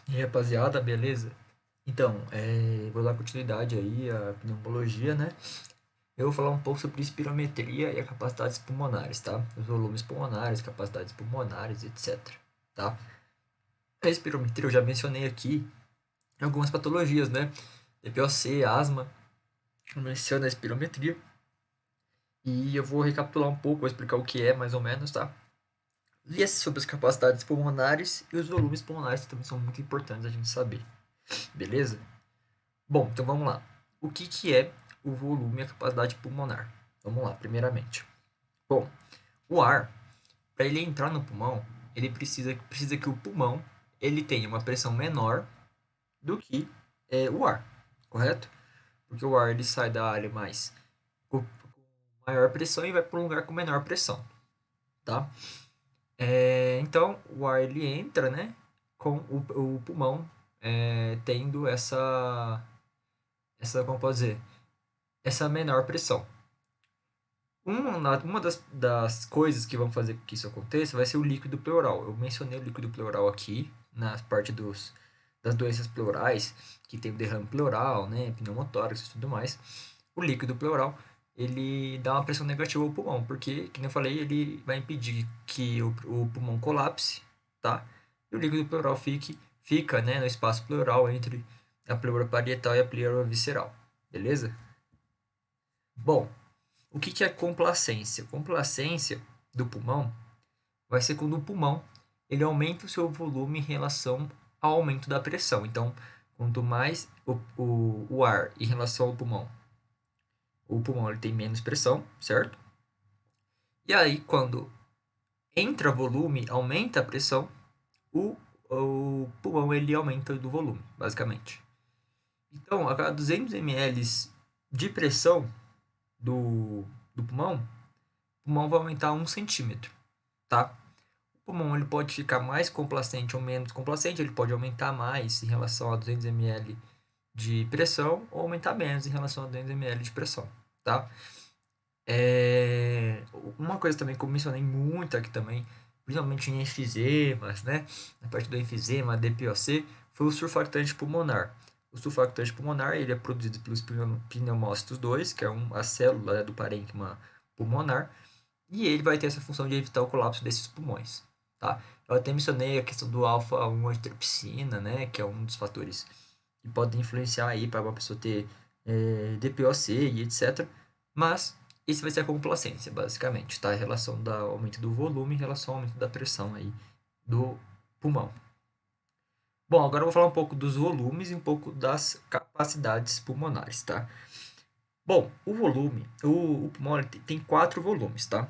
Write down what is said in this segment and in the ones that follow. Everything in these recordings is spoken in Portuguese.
E aí, rapaziada, beleza? Então, vou dar continuidade aí à pneumologia, né? Eu vou falar um pouco sobre espirometria e as capacidades pulmonares, tá? Os volumes pulmonares, capacidades pulmonares, etc, tá? A espirometria eu já mencionei aqui em algumas patologias, né? DPOC, asma, eu menciono a espirometria. E eu vou recapitular um pouco, vou explicar o que é mais ou menos, tá? E sobre as capacidades pulmonares e os volumes pulmonares que também são muito importantes a gente saber, beleza? Bom, então vamos lá. O que é o volume e a capacidade pulmonar? Vamos lá, primeiramente. Bom, o ar, para ele entrar no pulmão, ele precisa que o pulmão ele tenha uma pressão menor do que o ar, correto? Porque o ar ele sai da área mais com maior pressão e vai para um lugar com menor pressão, tá? Então, o ar ele entra, né, com o pulmão tendo como posso dizer, essa menor pressão. Uma das coisas que vão fazer com que isso aconteça vai ser o líquido pleural. Eu mencionei o líquido pleural aqui, na parte das doenças pleurais, que tem o derrame pleural, né, pneumotórax e tudo mais. O líquido pleural, ele dá uma pressão negativa ao pulmão, porque, como eu falei, ele vai impedir que o pulmão colapse, tá? E o líquido pleural fica, né, no espaço pleural entre a pleura parietal e a pleura visceral, beleza? Bom, o que é complacência? Complacência do pulmão vai ser quando o pulmão ele aumenta o seu volume em relação ao aumento da pressão. Então, quanto mais o ar em relação ao pulmão, o pulmão ele tem menos pressão, certo? E aí, quando entra volume, aumenta a pressão, o, o pulmão ele aumenta do volume, basicamente. Então, a cada 200 ml de pressão do pulmão, o pulmão vai aumentar 1 centímetro, tá? O pulmão ele pode ficar mais complacente ou menos complacente, ele pode aumentar mais em relação a 200 ml de pressão ou aumentar menos em relação a 200 ml de pressão, tá? Uma coisa também que eu mencionei muito aqui também, principalmente em enfisemas, né? Na parte do enfisema, DPOC, foi o surfactante pulmonar. O surfactante pulmonar ele é produzido pelos pneumócitos 2, que é a célula, né, do parênquima pulmonar, e ele vai ter essa função de evitar o colapso desses pulmões, tá? Eu até mencionei a questão do alfa-1 antitrypsina, né, que é um dos fatores que podem influenciar aí para uma pessoa ter DPOC e etc. Mas esse vai ser a complacência, basicamente, tá? A relação do aumento do volume em relação ao aumento da pressão aí do pulmão. Bom, agora eu vou falar um pouco dos volumes e um pouco das capacidades pulmonares, tá? Bom, o volume, o pulmão tem 4 volumes, tá?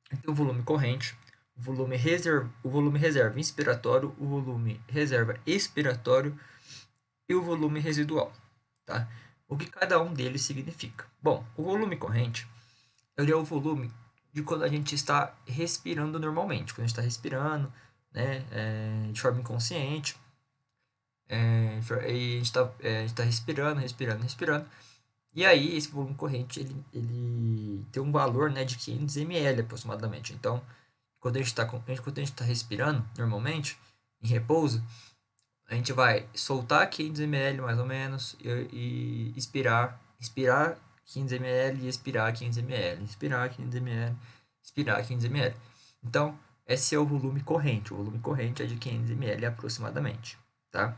Tem o volume corrente, o volume reserva inspiratório, o volume reserva expiratório e o volume residual, tá? O que cada um deles significa? Bom, o volume corrente ele é o volume de quando a gente está respirando normalmente, quando a gente está respirando, né, de forma inconsciente, e a gente tá respirando, respirando, respirando. E aí, esse volume corrente, ele tem um valor, né, de 500 ml aproximadamente. Então, quando a gente tá respirando, normalmente, em repouso, a gente vai soltar 500 ml mais ou menos e expirar 500 ml e expirar 500 ml, inspirar 500 ml, expirar 500 ml. Então, esse é o volume corrente. O volume corrente é de 500 ml aproximadamente, tá?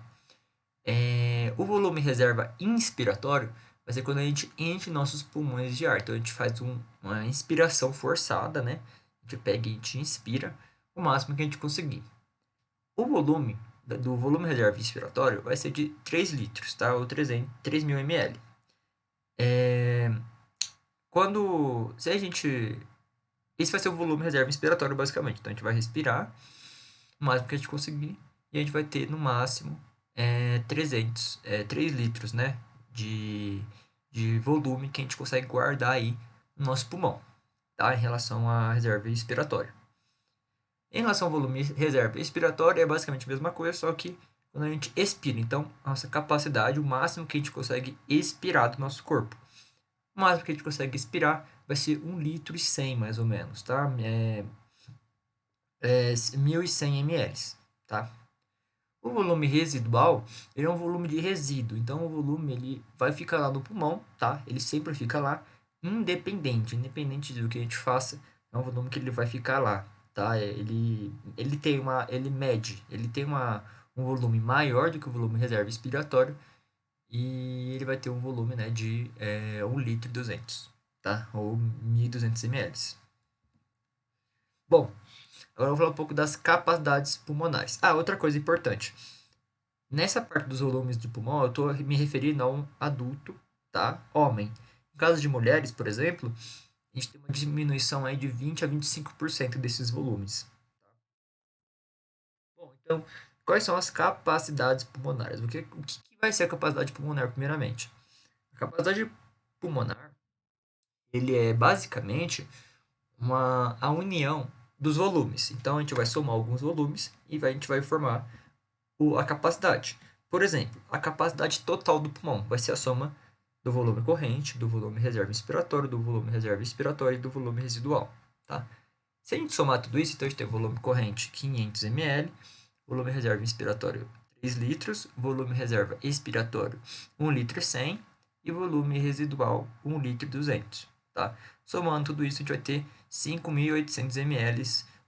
O volume reserva inspiratório vai ser quando a gente enche nossos pulmões de ar. Então a gente faz uma inspiração forçada, né? A gente pega e a gente inspira o máximo que a gente conseguir. O volume do volume reserva inspiratório vai ser de 3 litros, tá? Ou 3.000 ml. Se a gente... Esse vai ser o volume reserva inspiratório, basicamente. Então a gente vai respirar o máximo que a gente conseguir e a gente vai ter no máximo 3 litros, né, de volume que a gente consegue guardar aí no nosso pulmão, tá, em relação à reserva expiratória. Em relação ao volume reserva expiratória é basicamente a mesma coisa, só que quando a gente expira, então a nossa capacidade, o máximo que a gente consegue expirar do nosso corpo. O máximo que a gente consegue expirar vai ser 1,1 litro mais ou menos, tá? 1.100 ml, tá? O volume residual, ele é um volume de resíduo, então o volume ele vai ficar lá no pulmão, tá? Ele sempre fica lá, independente do que a gente faça, é um volume que ele vai ficar lá, tá? Ele mede, ele tem um volume maior do que o volume reserva expiratório e ele vai ter um volume, né, de 1 litro e 200, tá? Ou 1.200 ml. Bom, agora eu vou falar um pouco das capacidades pulmonares. Ah, outra coisa importante. Nessa parte dos volumes do pulmão, eu estou me referindo a um adulto, tá? Homem. Em caso de mulheres, por exemplo, a gente tem uma diminuição aí de 20 a 25% desses volumes. Bom, então, quais são as capacidades pulmonares? O que vai ser a capacidade pulmonar, primeiramente? A capacidade pulmonar, ele é basicamente a união dos volumes. Então, a gente vai somar alguns volumes e a gente vai formar a capacidade. Por exemplo, a capacidade total do pulmão vai ser a soma do volume corrente, do volume reserva inspiratório, do volume reserva expiratório e do volume residual. Tá? Se a gente somar tudo isso, então a gente tem volume corrente 500 ml, volume reserva inspiratório 3 litros, volume reserva expiratório 1 litro e 100 e volume residual 1 litro e 200. Tá? Somando tudo isso, a gente vai ter 5.800 ml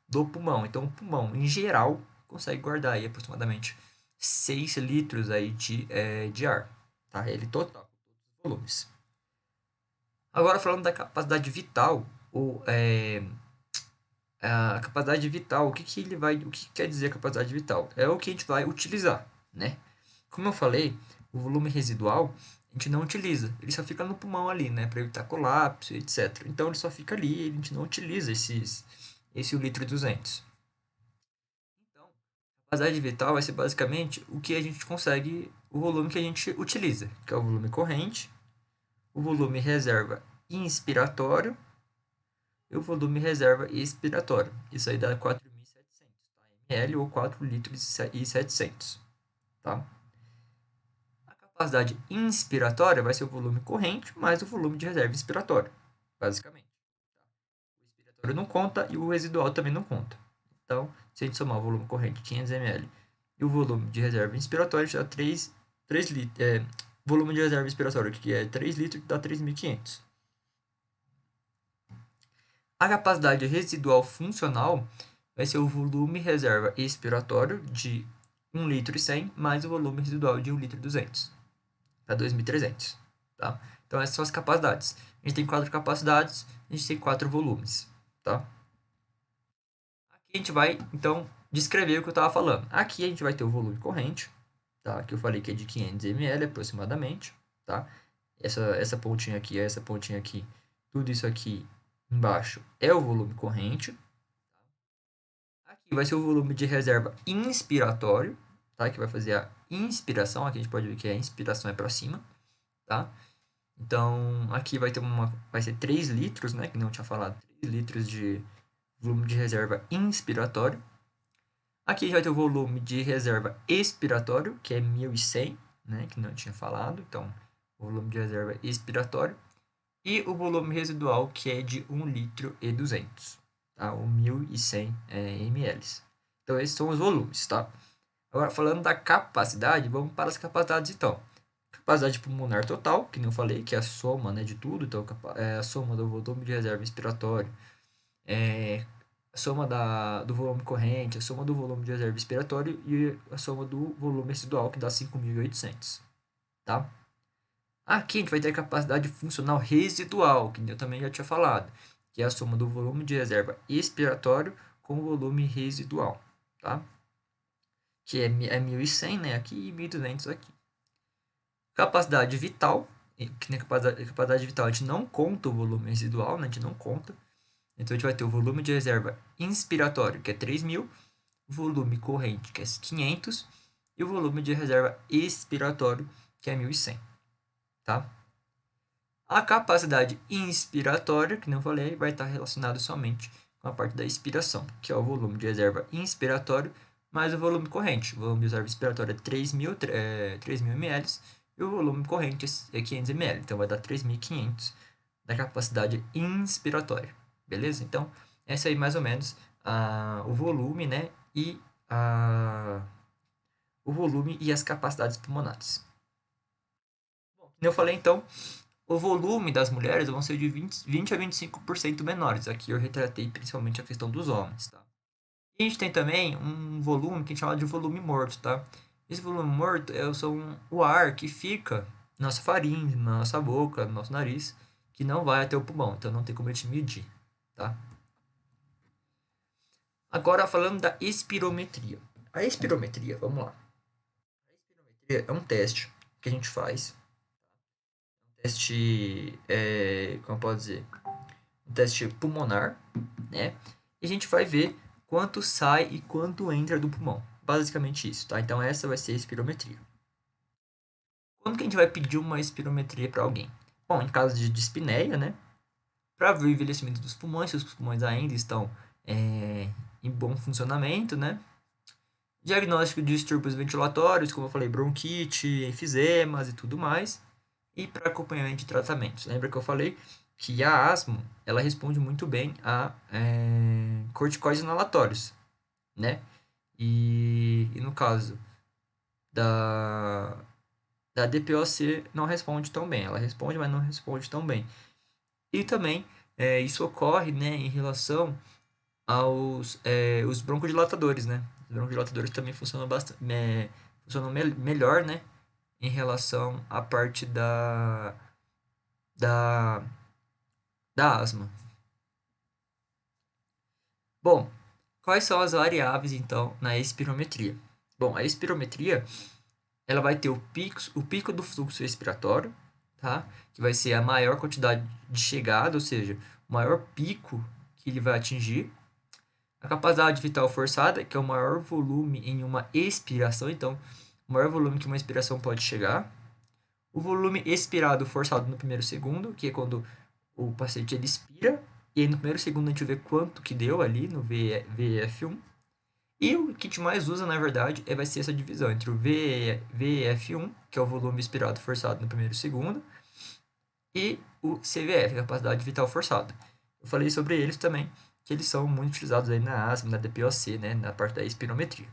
do pulmão. Então, o pulmão, em geral, consegue guardar aí aproximadamente 6 litros aí de ar. Tá? Ele total, todos os volumes. Agora, falando da capacidade vital, ou a capacidade vital, o que quer dizer capacidade vital? É o que a gente vai utilizar, né? Como eu falei, o volume residual a gente não utiliza, ele só fica no pulmão ali, né, para evitar colapso, etc. Então ele só fica ali, a gente não utiliza esse 1 litro e 200. Então, a capacidade vital vai ser basicamente o que a gente consegue, o volume que a gente utiliza, que é o volume corrente, o volume reserva inspiratório e o volume reserva expiratório. Isso aí dá 4.700 ml ou 4 litros e 700, tá? A capacidade inspiratória vai ser o volume corrente mais o volume de reserva expiratória, basicamente. O expiratório não conta e o residual também não conta. Então, se a gente somar o volume corrente 500 ml e o volume de reserva inspiratória, dá 3 litros. Volume de reserva expiratória, que é 3 litros, dá 3.500. A capacidade residual funcional vai ser o volume reserva expiratório de 1 litro e 100 mais o volume residual de 1 litro e 200, para 2.300. Tá? Então essas são as capacidades. A gente tem 4 capacidades, a gente tem 4 volumes. Tá? Aqui a gente vai, então, descrever o que eu estava falando. Aqui a gente vai ter o volume corrente, tá? Que eu falei que é de 500 ml aproximadamente. Tá? Essa pontinha aqui, tudo isso aqui embaixo é o volume corrente. Aqui vai ser o volume de reserva inspiratório, tá? Que vai fazer a inspiração. Aqui a gente pode ver que a inspiração é para cima, tá? Então, aqui vai ser 3 litros, né? Que não tinha falado, 3 litros de volume de reserva inspiratório. Aqui a gente vai ter o volume de reserva expiratório, que é 1.100, né? Que não tinha falado. Então, o volume de reserva expiratório. E o volume residual, que é de 1 litro e 200, tá? Ou 1.100 ml. Então, esses são os volumes, tá? Agora, falando da capacidade, vamos para as capacidades, então. Capacidade pulmonar total, que nem eu falei, que é a soma, né, de tudo. Então, é a soma do volume de reserva expiratório, a soma do volume corrente, a soma do volume de reserva expiratório e a soma do volume residual, que dá 5.800, tá? Aqui a gente vai ter a capacidade funcional residual, que eu também já tinha falado, que é a soma do volume de reserva expiratório com o volume residual, tá? Que é 1.100, né, aqui e 1.200 aqui. Capacidade vital, que na capacidade vital a gente não conta o volume residual, né, a gente não conta. Então a gente vai ter o volume de reserva inspiratório, que é 3.000, o volume corrente, que é 500, e o volume de reserva expiratório, que é 1.100, tá? A capacidade inspiratória, que não falei, vai estar relacionado somente com a parte da expiração, que é o volume de reserva inspiratório mais o volume corrente. O volume de reserva inspiratória é 3.000 ml e o volume corrente é 500 ml. Então, vai dar 3.500 da capacidade inspiratória. Beleza? Então, essa aí mais ou menos o volume, né? E o volume e as capacidades pulmonares. Bom, como eu falei, então, o volume das mulheres vão ser de 20 a 25% menores. Aqui eu retratei principalmente a questão dos homens, tá? E a gente tem também um volume que a gente chama de volume morto, tá? Esse volume morto são o ar que fica na nossa faringe, na nossa boca, no nosso nariz, que não vai até o pulmão, então não tem como a gente medir, tá? Agora falando da espirometria. A espirometria, vamos lá. A espirometria é um teste que a gente faz. Um teste, como eu posso dizer? Um teste pulmonar, né? E a gente vai ver quanto sai e quanto entra do pulmão. Basicamente isso, tá? Então essa vai ser a espirometria. Quando que a gente vai pedir uma espirometria para alguém? Bom, em caso de dispneia, né? Para ver o envelhecimento dos pulmões, se os pulmões ainda estão em bom funcionamento, né? Diagnóstico de distúrbios ventilatórios, como eu falei, bronquite, enfisemas e tudo mais. E para acompanhamento de tratamentos. Lembra que eu falei que a asma, ela responde muito bem a corticoides inalatórios, né? E no caso da, da DPOC não responde tão bem. Ela responde, mas não responde tão bem. E também isso ocorre, né, em relação aos os broncodilatadores, né? Os broncodilatadores também funcionam bastante, melhor, né, em relação à parte da, da asma. Bom, quais são as variáveis então na espirometria? Bom, a espirometria ela vai ter o pico do fluxo respiratório, tá? Que vai ser a maior quantidade de chegada, ou seja, o maior pico que ele vai atingir. A capacidade vital forçada, que é o maior volume em uma expiração, então, o maior volume que uma expiração pode chegar. O volume expirado forçado no primeiro segundo, que é quando o paciente ele expira, e aí no primeiro segundo a gente vê quanto que deu ali no VEF1. E o que a gente mais usa, na verdade, vai ser essa divisão entre o VEF1, que é o volume expirado forçado no primeiro segundo, e o CVF, capacidade vital forçada. Eu falei sobre eles também, que eles são muito utilizados aí na asma, na DPOC, né, na parte da espirometria.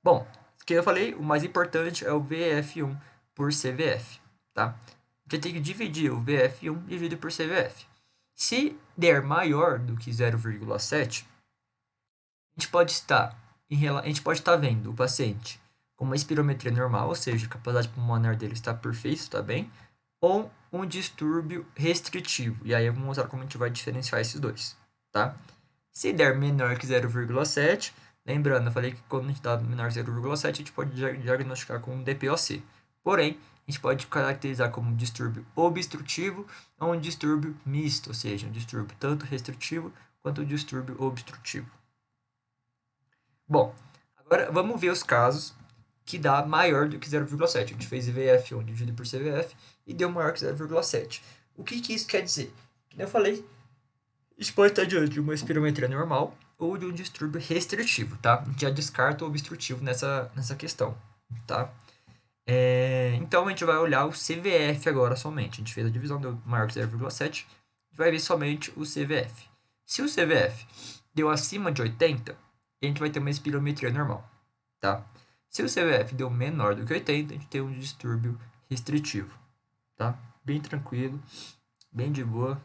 Bom, o que eu falei, o mais importante é o VF1 por CVF, tá? Você tem que dividir o VF1 dividido por CVF. Se der maior do que 0,7, a gente pode estar vendo o paciente com uma espirometria normal, ou seja, a capacidade pulmonar dele está perfeita, está bem, ou um distúrbio restritivo. E aí eu vou mostrar como a gente vai diferenciar esses dois, tá? Se der menor que 0,7, lembrando, eu falei que quando a gente dá menor que 0,7, a gente pode diagnosticar com DPOC. Porém, a gente pode caracterizar como um distúrbio obstrutivo ou um distúrbio misto, ou seja, um distúrbio tanto restritivo quanto um distúrbio obstrutivo. Bom, agora vamos ver os casos que dá maior do que 0,7. A gente fez VF1 dividido por CVF e deu maior que 0,7. O que isso quer dizer? Como eu falei, a gente pode estar diante de uma espirometria normal ou de um distúrbio restritivo, tá? A gente já descarta o obstrutivo nessa questão, tá? Então a gente vai olhar o CVF agora somente. A gente fez a divisão, deu maior que 0,7. A gente vai ver somente o CVF. Se o CVF deu acima de 80, a gente vai ter uma espirometria normal, tá? Se o CVF deu menor do que 80, a gente tem um distúrbio restritivo, tá? Bem tranquilo, bem de boa,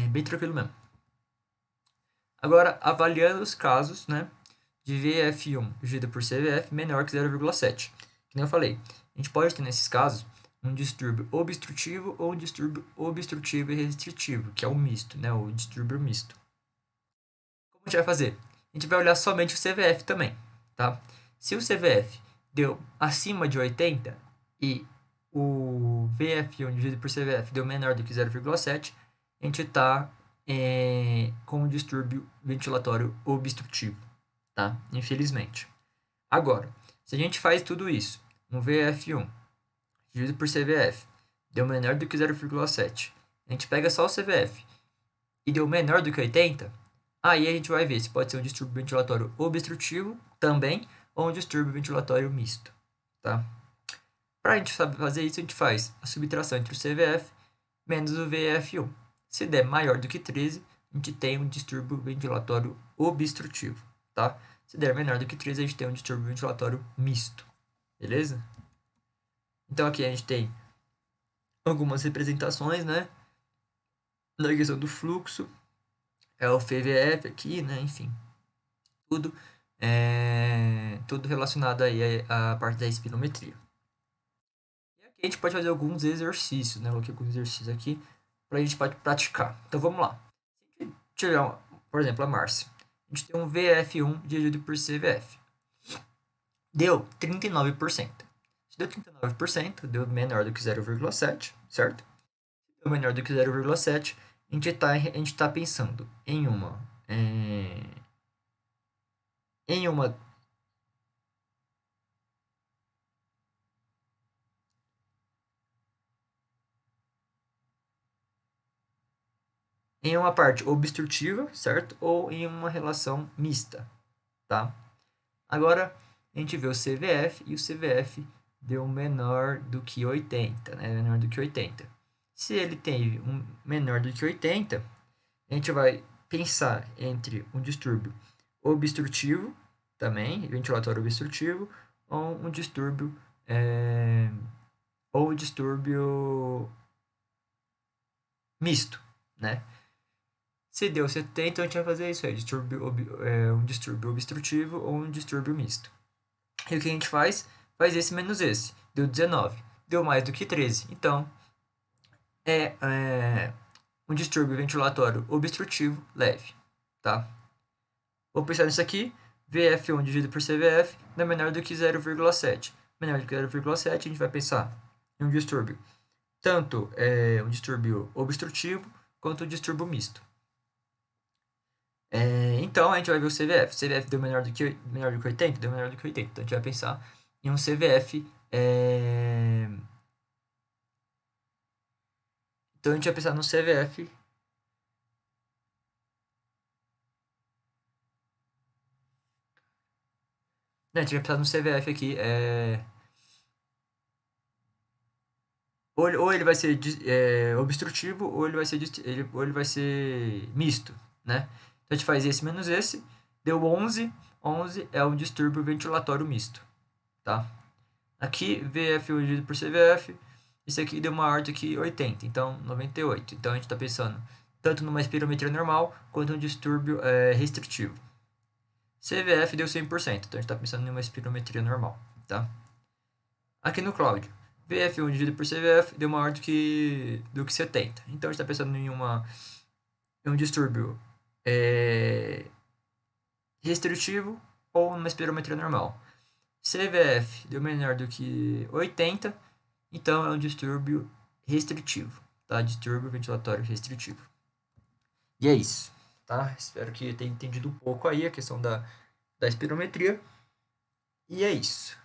bem tranquilo mesmo. Agora, avaliando os casos, né, de VF1 dividido por CVF menor que 0,7. Como eu falei, a gente pode ter nesses casos um distúrbio obstrutivo ou um distúrbio obstrutivo e restritivo, que é o misto, né, o distúrbio misto. Como a gente vai fazer? A gente vai olhar somente o CVF também, tá? Se o CVF deu acima de 80 e o VF1 dividido por CVF deu menor do que 0,7, a gente está com um distúrbio ventilatório obstrutivo, tá? Infelizmente. Agora, se a gente faz tudo isso, um VF1 dividido por CVF deu menor do que 0,7, a gente pega só o CVF e deu menor do que 80, aí a gente vai ver se pode ser um distúrbio ventilatório obstrutivo também ou um distúrbio ventilatório misto, tá? Para a gente saber fazer isso, a gente faz a subtração entre o CVF menos o VF1. Se der maior do que 13, a gente tem um distúrbio ventilatório obstrutivo, tá? Se der menor do que 13, a gente tem um distúrbio ventilatório misto. Beleza? Então aqui a gente tem algumas representações, né? Na questão do fluxo, é o FVF aqui, né? Enfim, tudo, tudo relacionado aí à parte da espirometria. E aqui a gente pode fazer alguns exercícios, né? Eu coloquei alguns exercícios aqui para a gente pode praticar. Então vamos lá. Se a gente tiver, por exemplo, a Márcia, a gente tem um VF1 dividido por CVF. Deu 39%. Se deu 39%, deu menor do que 0,7, certo? Se deu menor do que 0,7, a gente tá pensando em em uma em uma parte obstrutiva, certo? Ou em uma relação mista, tá? Agora, a gente vê o CVF e o CVF deu menor do que 80, né? Menor do que 80. Se ele tem um menor do que 80, a gente vai pensar entre um distúrbio obstrutivo, também, ventilatório obstrutivo, ou um distúrbio, ou distúrbio misto, né? Se deu 70, a gente vai fazer isso aí, um distúrbio obstrutivo ou um distúrbio misto. E o que a gente faz? Faz esse menos esse. Deu 19. Deu mais do que 13. Então, é um distúrbio ventilatório obstrutivo leve, tá? Vou pensar nisso aqui. VF1 dividido por CVF não é menor do que 0,7. Menor do que 0,7, a gente vai pensar em um distúrbio. Tanto um distúrbio obstrutivo quanto um distúrbio misto. Então, a gente vai ver o CVF. CVF deu menor do que 80? Deu menor do que 80. Então, a gente vai pensar em um CVF. Então, a gente vai pensar no CVF. Não, a gente vai pensar no CVF aqui. Ou ele vai ser obstrutivo, ou ele vai ser, ou ele vai ser misto, né? Então, a gente faz esse menos esse. Deu 11. 11 é um distúrbio ventilatório misto, tá? Aqui, VF1 dividido por CVF. Isso aqui deu uma ordem aqui 80, então 98. Então a gente está pensando tanto numa espirometria normal quanto um distúrbio restritivo. CVF deu 100%, então a gente está pensando em uma espirometria normal, tá? Aqui no Cláudio, VF1 dividido por CVF deu maior do que 70. Então a gente está pensando em um distúrbio restritivo ou numa espirometria normal. CVF deu menor do que 80, então é um distúrbio restritivo, tá? Distúrbio ventilatório restritivo. E é isso, tá? Espero que tenha entendido um pouco aí a questão da espirometria. E é isso.